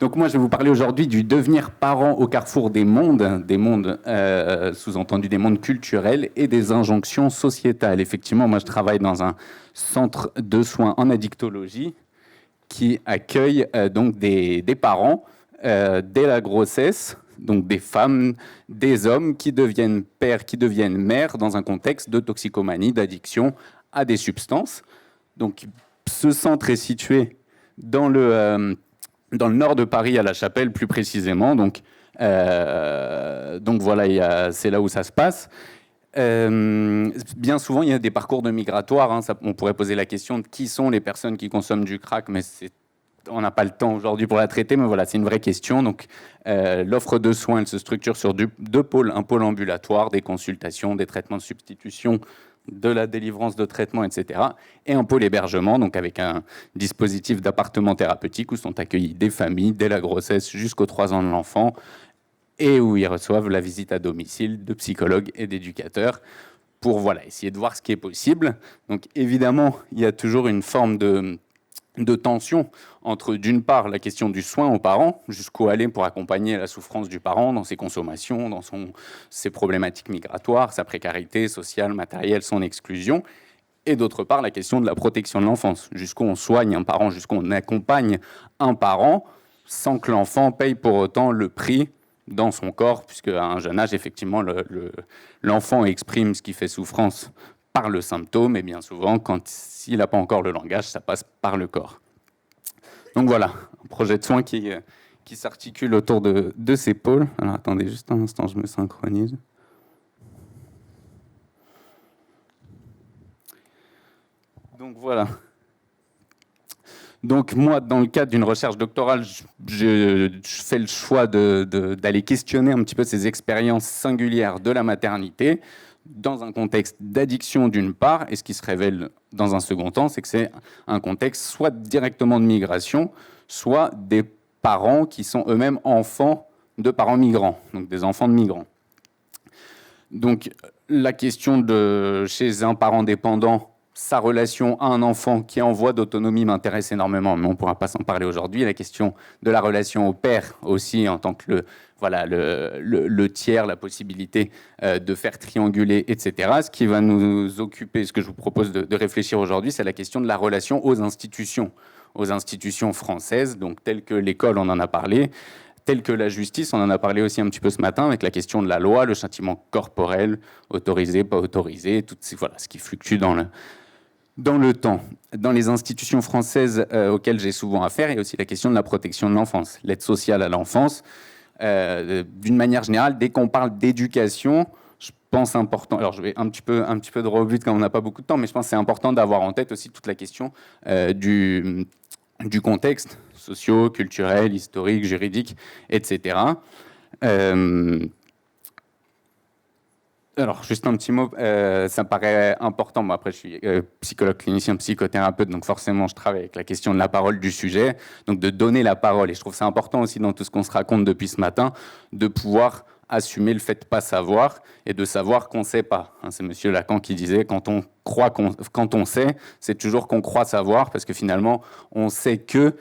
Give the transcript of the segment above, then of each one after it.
Donc moi, je vais vous parler aujourd'hui du devenir parent au carrefour des mondes, sous-entendu des mondes culturels et des injonctions sociétales. Effectivement, moi, je travaille dans un centre de soins en addictologie qui accueille donc des parents dès la grossesse, donc des femmes, des hommes qui deviennent pères, qui deviennent mères dans un contexte de toxicomanie, d'addiction à des substances. Donc ce centre est situé dans le nord de Paris, à La Chapelle, plus précisément. Donc voilà, c'est là où ça se passe. Bien souvent, il y a des parcours de migratoires. On pourrait poser la question de qui sont les personnes qui consomment du crack, mais on n'a pas le temps aujourd'hui pour la traiter, mais voilà, c'est une vraie question. Donc, l'offre de soins, elle se structure sur deux pôles. Un pôle ambulatoire, des consultations, des traitements de substitution, de la délivrance de traitements, etc. Et un pôle hébergement, donc avec un dispositif d'appartement thérapeutique où sont accueillies des familles dès la grossesse jusqu'aux 3 ans de l'enfant et où ils reçoivent la visite à domicile de psychologues et d'éducateurs pour voilà, essayer de voir ce qui est possible. Donc évidemment, il y a toujours une forme de tension entre, d'une part, la question du soin aux parents, jusqu'où aller pour accompagner la souffrance du parent dans ses consommations, dans ses problématiques migratoires, sa précarité sociale, matérielle, son exclusion, et d'autre part, la question de la protection de l'enfance, jusqu'où on soigne un parent, jusqu'où on accompagne un parent, sans que l'enfant paye pour autant le prix dans son corps, puisque à un jeune âge, effectivement, l'enfant exprime ce qui fait souffrance par le symptôme, et bien souvent, s'il n'a pas encore le langage, ça passe par le corps. Donc voilà, un projet de soins qui s'articule autour de ces pôles. Alors attendez juste un instant, je me synchronise. Donc voilà. Donc moi, dans le cadre d'une recherche doctorale, je fais le choix d'aller questionner un petit peu ces expériences singulières de la maternité, dans un contexte d'addiction d'une part, et ce qui se révèle dans un second temps, c'est que c'est un contexte soit directement de migration, soit des parents qui sont eux-mêmes enfants de parents migrants, donc des enfants de migrants. Donc la question de chez un parent dépendant, sa relation à un enfant qui est en voie d'autonomie m'intéresse énormément, mais on ne pourra pas s'en parler aujourd'hui. La question de la relation au père aussi, en tant que le tiers, la possibilité de faire trianguler, etc. Ce qui va nous occuper, ce que je vous propose de réfléchir aujourd'hui, c'est la question de la relation aux institutions françaises, donc telles que l'école, on en a parlé, telles que la justice, on en a parlé aussi un petit peu ce matin, avec la question de la loi, le châtiment corporel, autorisé, pas autorisé, voilà, ce qui fluctue dans le temps. Dans les institutions françaises auxquelles j'ai souvent affaire, il y a aussi la question de la protection de l'enfance, l'aide sociale à l'enfance. D'une manière générale, dès qu'on parle d'éducation, je pense important, alors je vais un petit peu droit au but quand on n'a pas beaucoup de temps, mais je pense que c'est important d'avoir en tête aussi toute la question du contexte socio, culturel, historique, juridique, etc. Alors, juste un petit mot, ça me paraît important. Moi, après, je suis psychologue clinicien, psychothérapeute, donc forcément, je travaille avec la question de la parole du sujet, donc de donner la parole. Et je trouve ça important aussi dans tout ce qu'on se raconte depuis ce matin, de pouvoir assumer le fait de ne pas savoir et de savoir qu'on ne sait pas. C'est monsieur Lacan qui disait, quand on sait, c'est toujours qu'on croit savoir, parce que finalement, on sait que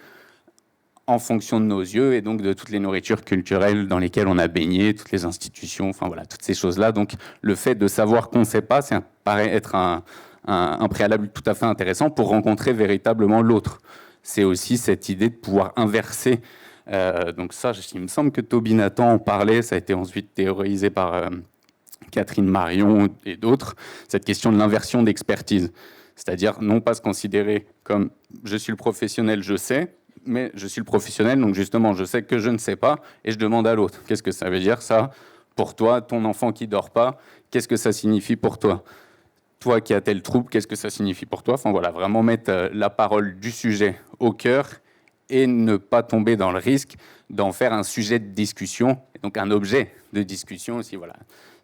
en fonction de nos yeux et donc de toutes les nourritures culturelles dans lesquelles on a baigné, toutes les institutions, enfin voilà, toutes ces choses-là. Donc le fait de savoir qu'on ne sait pas, ça paraît être un préalable tout à fait intéressant pour rencontrer véritablement l'autre. C'est aussi cette idée de pouvoir inverser. Donc ça, il me semble que Toby Nathan en parlait, ça a été ensuite théorisé par Catherine Marion et d'autres, cette question de l'inversion d'expertise. C'est-à-dire non pas se considérer comme « je suis le professionnel, je sais », mais je suis le professionnel, donc justement, je sais que je ne sais pas, et je demande à l'autre. Qu'est-ce que ça veut dire, ça, pour toi, ton enfant qui dort pas, qu'est-ce que ça signifie pour toi? Toi qui as tel trouble, qu'est-ce que ça signifie pour toi? Enfin voilà, vraiment mettre la parole du sujet au cœur et ne pas tomber dans le risque d'en faire un sujet de discussion, et donc un objet de discussion aussi, voilà,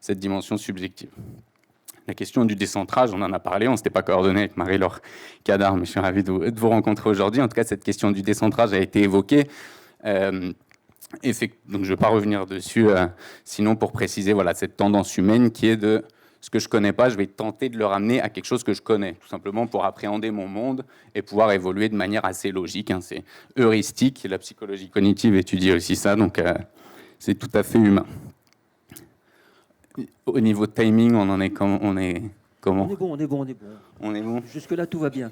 cette dimension subjective. La question du décentrage, on en a parlé, on ne s'était pas coordonné avec Marie-Laure Cadar, mais je suis ravi de vous rencontrer aujourd'hui. En tout cas, cette question du décentrage a été évoquée. Donc je ne vais pas revenir dessus, sinon pour préciser voilà, cette tendance humaine qui est de ce que je connais pas, je vais tenter de le ramener à quelque chose que je connais, tout simplement pour appréhender mon monde et pouvoir évoluer de manière assez logique. Hein. C'est heuristique, la psychologie cognitive étudie aussi ça, donc c'est tout à fait humain. Au niveau de timing, on est comment? On est bon. On est bon. Jusque-là, tout va bien.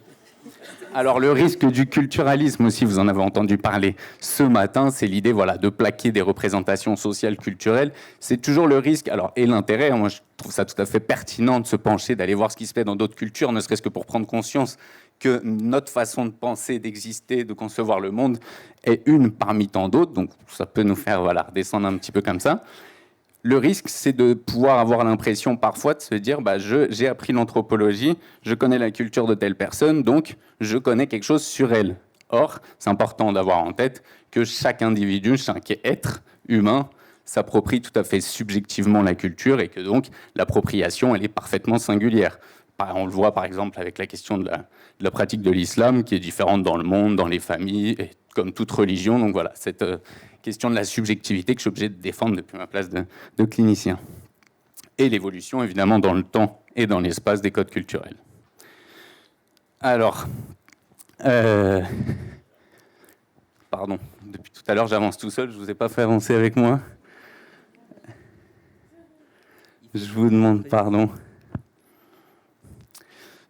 Alors le risque du culturalisme aussi, vous en avez entendu parler ce matin, c'est l'idée de plaquer des représentations sociales culturelles. C'est toujours le risque, alors et l'intérêt, moi je trouve ça tout à fait pertinent de se pencher, d'aller voir ce qui se fait dans d'autres cultures, ne serait-ce que pour prendre conscience que notre façon de penser, d'exister, de concevoir le monde est une parmi tant d'autres, donc ça peut nous faire redescendre un petit peu comme ça. Le risque, c'est de pouvoir avoir l'impression parfois de se dire j'ai appris l'anthropologie, je connais la culture de telle personne, donc je connais quelque chose sur elle. Or, c'est important d'avoir en tête que chaque individu, chaque être humain s'approprie tout à fait subjectivement la culture et que donc l'appropriation, elle est parfaitement singulière. On le voit par exemple avec la question de la pratique de l'islam qui est différente dans le monde, dans les familles, et comme toute religion. Donc voilà, cette question de la subjectivité que je suis obligé de défendre depuis ma place de clinicien. Et l'évolution, évidemment, dans le temps et dans l'espace des codes culturels. Alors, pardon, depuis tout à l'heure, j'avance tout seul, je ne vous ai pas fait avancer avec moi. Je vous demande pardon.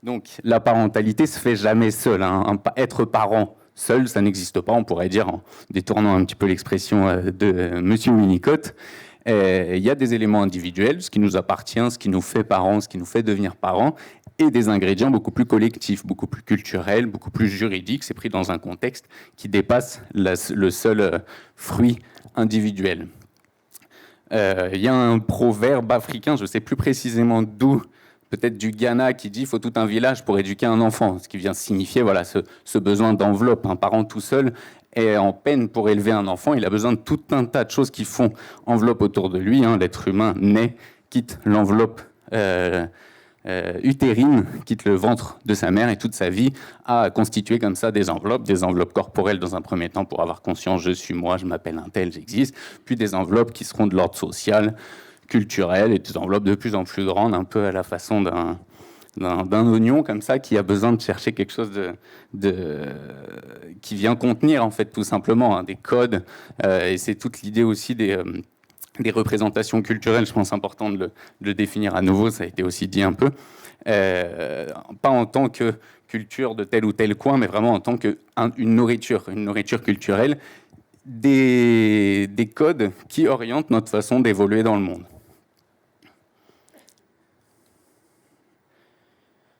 Donc, la parentalité se fait jamais seule. Hein. Être parent seul, ça n'existe pas, on pourrait dire, en détournant un petit peu l'expression de Monsieur Winnicott. Il y a des éléments individuels, ce qui nous appartient, ce qui nous fait parents, ce qui nous fait devenir parents, et des ingrédients beaucoup plus collectifs, beaucoup plus culturels, beaucoup plus juridiques. C'est pris dans un contexte qui dépasse le seul fruit individuel. Il y a un proverbe africain, je ne sais plus précisément d'où, peut-être du Ghana, qui dit « il faut tout un village pour éduquer un enfant », ce qui vient signifier ce besoin d'enveloppe. Un parent tout seul est en peine pour élever un enfant, il a besoin de tout un tas de choses qui font enveloppe autour de lui. Hein. L'être humain naît, quitte l'enveloppe utérine, quitte le ventre de sa mère, et toute sa vie a constitué comme ça des enveloppes corporelles dans un premier temps pour avoir conscience « je suis moi, je m'appelle un tel, j'existe », puis des enveloppes qui seront de l'ordre social, culturel, et des enveloppes de plus en plus grandes, un peu à la façon d'un oignon comme ça, qui a besoin de chercher quelque chose qui vient contenir en fait tout simplement des codes, et c'est toute l'idée aussi des représentations culturelles. Je pense important de le définir à nouveau, ça a été aussi dit un peu, pas en tant que culture de tel ou tel coin, mais vraiment en tant qu'une nourriture culturelle, des codes qui orientent notre façon d'évoluer dans le monde.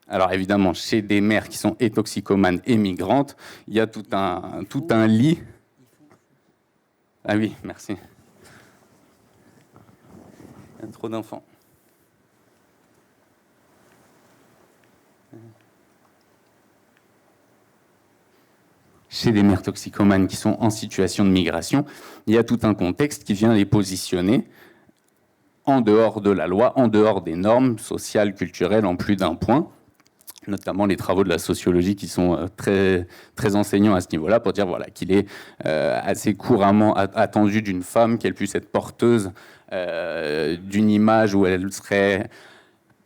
Alors évidemment, chez des mères qui sont toxicomanes et migrantes, il y a tout un lit. Ah oui, merci. Il y a trop d'enfants. Chez des mères toxicomanes qui sont en situation de migration, il y a tout un contexte qui vient les positionner en dehors de la loi, en dehors des normes sociales, culturelles, en plus d'un point, notamment les travaux de la sociologie qui sont très, très enseignants à ce niveau-là, pour dire qu'il est assez couramment attendu d'une femme qu'elle puisse être porteuse d'une image où elle serait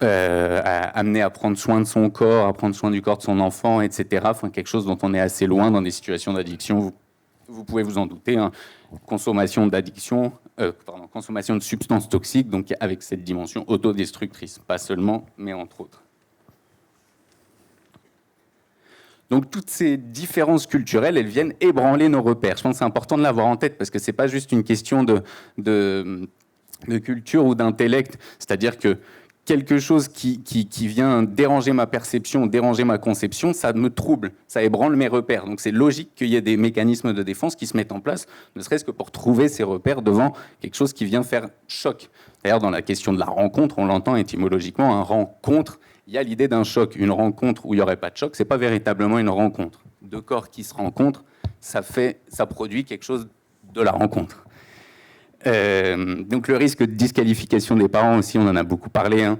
amenée à prendre soin de son corps, à prendre soin du corps de son enfant, etc. Enfin, quelque chose dont on est assez loin dans des situations d'addiction. Vous pouvez vous en douter, hein. Consommation de substances toxiques, donc avec cette dimension autodestructrice, pas seulement, mais entre autres. Donc toutes ces différences culturelles, elles viennent ébranler nos repères. Je pense que c'est important de l'avoir en tête, parce que c'est pas juste une question de culture ou d'intellect, c'est-à-dire que quelque chose qui vient déranger ma perception, déranger ma conception, ça me trouble, ça ébranle mes repères. Donc c'est logique qu'il y ait des mécanismes de défense qui se mettent en place, ne serait-ce que pour trouver ces repères devant quelque chose qui vient faire choc. D'ailleurs, dans la question de la rencontre, on l'entend étymologiquement, un rencontre, il y a l'idée d'un choc. Une rencontre où il n'y aurait pas de choc, c'est pas véritablement une rencontre. Deux corps qui se rencontrent, ça produit quelque chose de la rencontre. Donc le risque de disqualification des parents aussi, on en a beaucoup parlé, hein,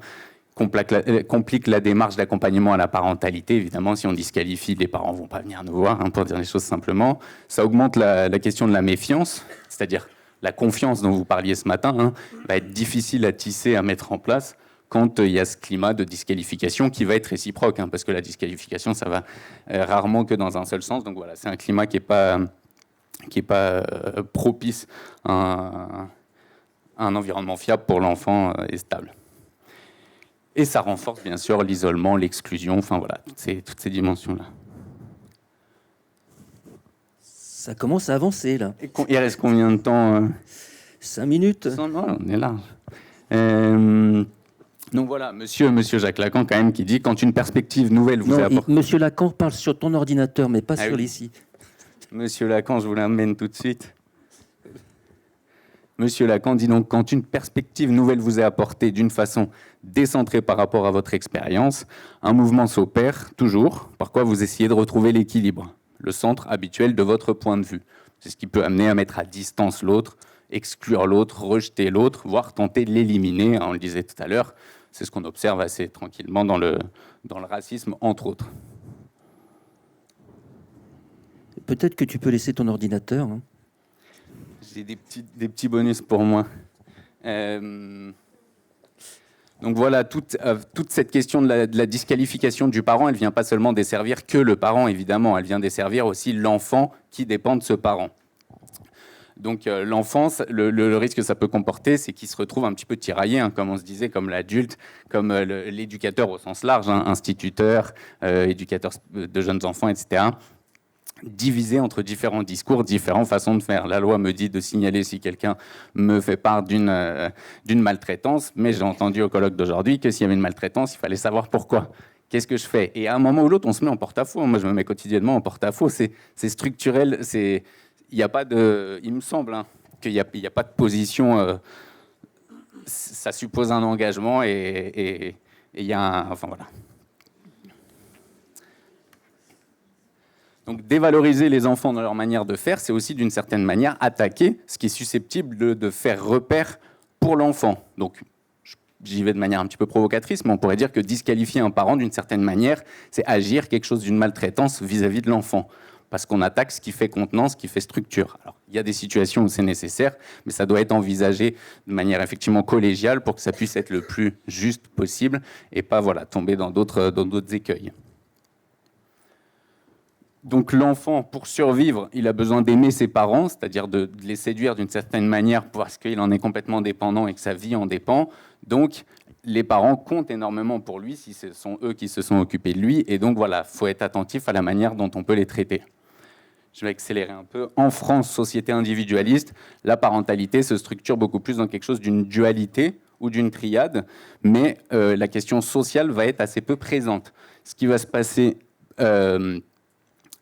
complique la démarche d'accompagnement à la parentalité. Évidemment, si on disqualifie, les parents ne vont pas venir nous voir, hein, pour dire les choses simplement. Ça augmente la question de la méfiance, c'est-à-dire la confiance dont vous parliez ce matin, hein, va être difficile à tisser, à mettre en place quand il y a ce climat de disqualification qui va être réciproque, hein, parce que la disqualification, ça va rarement que dans un seul sens. Donc voilà, c'est un climat qui est pas propice à un environnement fiable pour l'enfant et stable. Et ça renforce bien sûr l'isolement, l'exclusion, enfin voilà, toutes ces dimensions-là. Ça commence à avancer, là. Et il reste combien de temps 5 minutes. Non, on est large. Donc voilà, monsieur Jacques Lacan, quand même, qui dit « Quand une perspective nouvelle vous est apportée... » Monsieur Lacan parle sur ton ordinateur, mais pas sur oui. l'ici. Monsieur Lacan, je vous l'amène tout de suite. Monsieur Lacan dit donc « Quand une perspective nouvelle vous est apportée d'une façon décentrée par rapport à votre expérience, un mouvement s'opère toujours, par quoi vous essayez de retrouver l'équilibre, le centre habituel de votre point de vue. C'est ce qui peut amener à mettre à distance l'autre, exclure l'autre, rejeter l'autre, voire tenter de l'éliminer. On le disait tout à l'heure, c'est ce qu'on observe assez tranquillement dans le racisme, entre autres. Peut-être que tu peux laisser ton ordinateur. Hein. J'ai des petits bonus pour moi. Donc voilà, toute cette question de la disqualification du parent, elle ne vient pas seulement desservir que le parent, évidemment, elle vient desservir aussi l'enfant qui dépend de ce parent. Donc l'enfance, le risque que ça peut comporter, c'est qu'il se retrouve un petit peu tiraillé, hein, comme on se disait, comme l'adulte, comme l'éducateur au sens large, hein, instituteur, éducateur de jeunes enfants, etc., divisé entre différents discours, différentes façons de faire. La loi me dit de signaler si quelqu'un me fait part d'une maltraitance, mais j'ai entendu au colloque d'aujourd'hui que s'il y avait une maltraitance, il fallait savoir pourquoi. Qu'est-ce que je fais? Et à un moment ou l'autre, on se met en porte-à-faux. Moi, je me mets quotidiennement en porte-à-faux. C'est structurel, il n'y a pas de, il me semble hein, qu'il n'y a pas de position. Ça suppose un engagement et il y a un. Enfin voilà. Donc dévaloriser les enfants dans leur manière de faire, c'est aussi d'une certaine manière attaquer ce qui est susceptible de faire repère pour l'enfant. Donc j'y vais de manière un petit peu provocatrice, mais on pourrait dire que disqualifier un parent d'une certaine manière, c'est agir quelque chose d'une maltraitance vis-à-vis de l'enfant. Parce qu'on attaque ce qui fait contenance, ce qui fait structure. Alors, il y a des situations où c'est nécessaire, mais ça doit être envisagé de manière effectivement collégiale pour que ça puisse être le plus juste possible et pas voilà, tomber dans d'autres écueils. Donc l'enfant, pour survivre, il a besoin d'aimer ses parents, c'est-à-dire de les séduire d'une certaine manière parce qu'il en est complètement dépendant et que sa vie en dépend. Donc les parents comptent énormément pour lui si ce sont eux qui se sont occupés de lui. Et donc voilà, il faut être attentif à la manière dont on peut les traiter. Je vais accélérer un peu. En France, société individualiste, la parentalité se structure beaucoup plus dans quelque chose d'une dualité ou d'une triade, mais la question sociale va être assez peu présente. Ce qui va se passer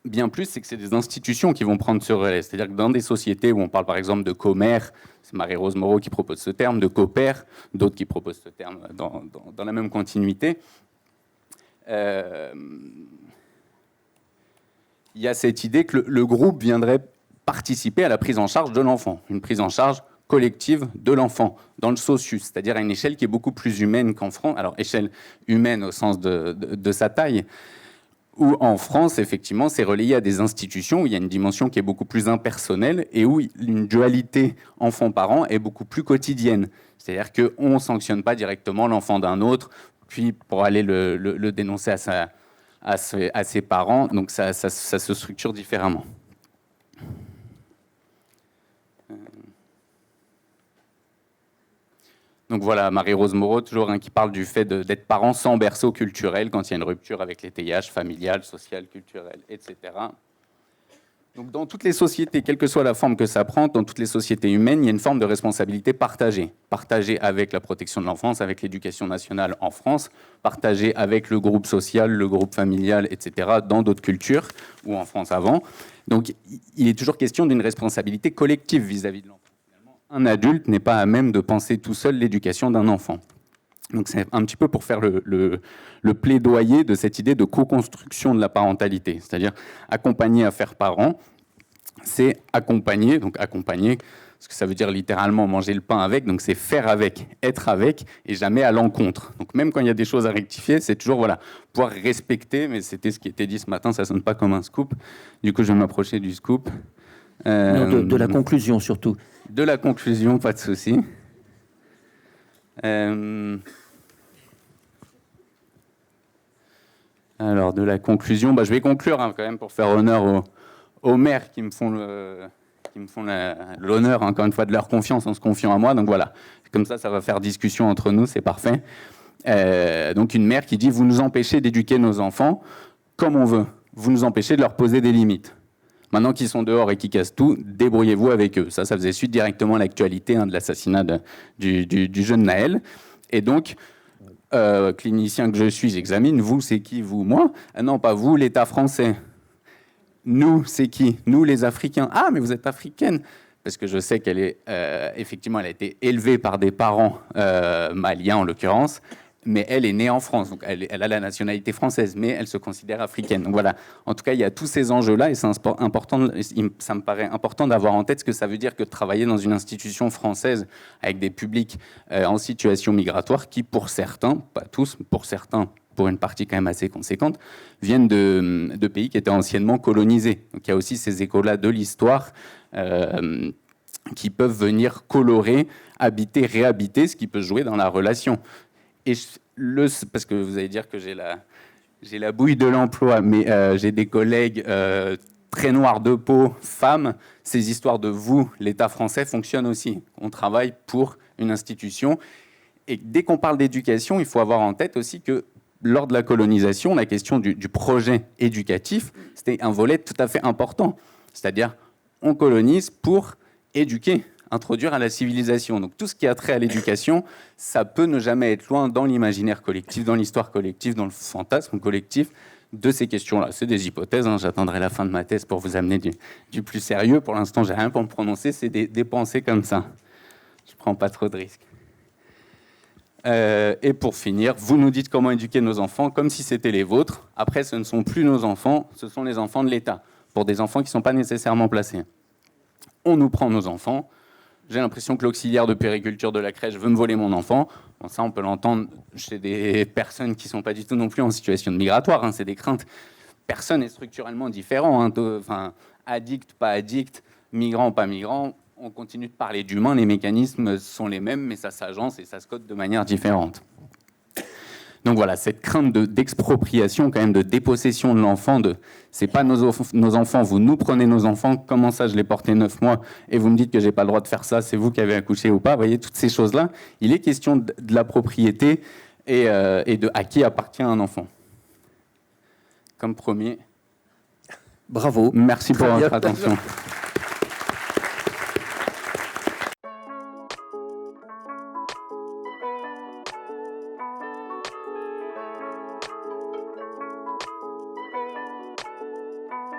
bien plus, c'est que c'est des institutions qui vont prendre ce relais. C'est-à-dire que dans des sociétés où on parle par exemple de commère, c'est Marie-Rose Moreau qui propose ce terme, de copère, d'autres qui proposent ce terme dans la même continuité, il y a cette idée que le groupe viendrait participer à la prise en charge de l'enfant, une prise en charge collective de l'enfant, dans le socius, c'est-à-dire à une échelle qui est beaucoup plus humaine qu'en France. Alors, échelle humaine au sens de sa taille, où en France, effectivement, c'est relayé à des institutions où il y a une dimension qui est beaucoup plus impersonnelle et où une dualité enfant-parent est beaucoup plus quotidienne. C'est-à-dire qu'on ne sanctionne pas directement l'enfant d'un autre, puis pour aller le dénoncer à ses parents, donc ça se structure différemment. Donc voilà, Marie-Rose Moreau, toujours qui parle du fait d'être parent sans berceau culturel quand il y a une rupture avec l'étayage familial, social, culturel, etc. Donc dans toutes les sociétés, quelle que soit la forme que ça prend, dans toutes les sociétés humaines, il y a une forme de responsabilité partagée. Partagée avec la protection de l'enfance, avec l'éducation nationale en France, partagée avec le groupe social, le groupe familial, etc. dans d'autres cultures, ou en France avant. Donc il est toujours question d'une responsabilité collective vis-à-vis de l'enfant. Un adulte n'est pas à même de penser tout seul l'éducation d'un enfant. Donc c'est un petit peu pour faire le plaidoyer de cette idée de co-construction de la parentalité, c'est-à-dire accompagner à faire parent, c'est accompagner, donc accompagner, ce que ça veut dire littéralement manger le pain avec, donc c'est faire avec, être avec, et jamais à l'encontre. Donc même quand il y a des choses à rectifier, c'est toujours voilà, pouvoir respecter, mais c'était ce qui était dit ce matin, ça sonne pas comme un scoop, du coup je vais m'approcher du scoop. Non, de la conclusion surtout. De la conclusion, pas de souci. Alors, de la conclusion, je vais conclure quand même pour faire honneur aux maires qui me font l'honneur, encore une fois, de leur confiance en se confiant à moi. Donc voilà, comme ça va faire discussion entre nous, c'est parfait. Donc une mère qui dit « Vous nous empêchez d'éduquer nos enfants comme on veut. Vous nous empêchez de leur poser des limites. Maintenant qu'ils sont dehors et qu'ils cassent tout, débrouillez-vous avec eux. » Ça faisait suite directement à l'actualité de l'assassinat du jeune Naël. Et donc, clinicien que je suis, j'examine. Vous, c'est qui? Vous? Moi? Non, pas vous, l'État français. Nous, c'est qui? Nous, les Africains. Ah, mais vous êtes africaine. Parce que je sais qu'elle est, effectivement, elle a été élevée par des parents maliens, en l'occurrence, mais elle est née en France. Donc elle a la nationalité française, mais elle se considère africaine. Donc voilà, en tout cas, il y a tous ces enjeux-là, et c'est important, ça me paraît important d'avoir en tête ce que ça veut dire que de travailler dans une institution française avec des publics en situation migratoire qui, pour certains, pas tous, pour certains, pour une partie quand même assez conséquente, viennent de pays qui étaient anciennement colonisés. Donc il y a aussi ces échos-là de l'histoire qui peuvent venir colorer, habiter, réhabiter, ce qui peut jouer dans la relation. Et parce que vous allez dire que j'ai la bouille de l'emploi, mais j'ai des collègues très noirs de peau, femmes. Ces histoires de vous, l'État français, fonctionnent aussi. On travaille pour une institution. Et dès qu'on parle d'éducation, il faut avoir en tête aussi que lors de la colonisation, la question du projet éducatif, c'était un volet tout à fait important. C'est-à-dire, on colonise pour éduquer, introduire à la civilisation. Donc tout ce qui a trait à l'éducation, ça peut ne jamais être loin dans l'imaginaire collectif, dans l'histoire collective, dans le fantasme collectif de ces questions-là. C'est des hypothèses, j'attendrai la fin de ma thèse pour vous amener du plus sérieux. Pour l'instant, j'ai rien pour me prononcer, c'est des pensées comme ça. Je prends pas trop de risques. Et pour finir, vous nous dites comment éduquer nos enfants comme si c'était les vôtres. Après, ce ne sont plus nos enfants, ce sont les enfants de l'État, pour des enfants qui ne sont pas nécessairement placés. On nous prend nos enfants. J'ai l'impression que l'auxiliaire de périculture de la crèche veut me voler mon enfant. Bon, ça, on peut l'entendre chez des personnes qui ne sont pas du tout non plus en situation de migratoire. C'est des craintes. Personne n'est structurellement différent. Addict, pas addict, migrant, pas migrant. On continue de parler d'humain, les mécanismes sont les mêmes, mais ça s'agence et ça se code de manière différente. Donc voilà, cette crainte d'expropriation, quand même, de dépossession de l'enfant, c'est pas nos enfants, vous nous prenez nos enfants, comment ça je l'ai porté 9 mois et vous me dites que j'ai pas le droit de faire ça, c'est vous qui avez accouché ou pas, vous voyez, toutes ces choses-là, il est question de la propriété et de à qui appartient un enfant. Comme premier. Bravo. Merci pour votre attention.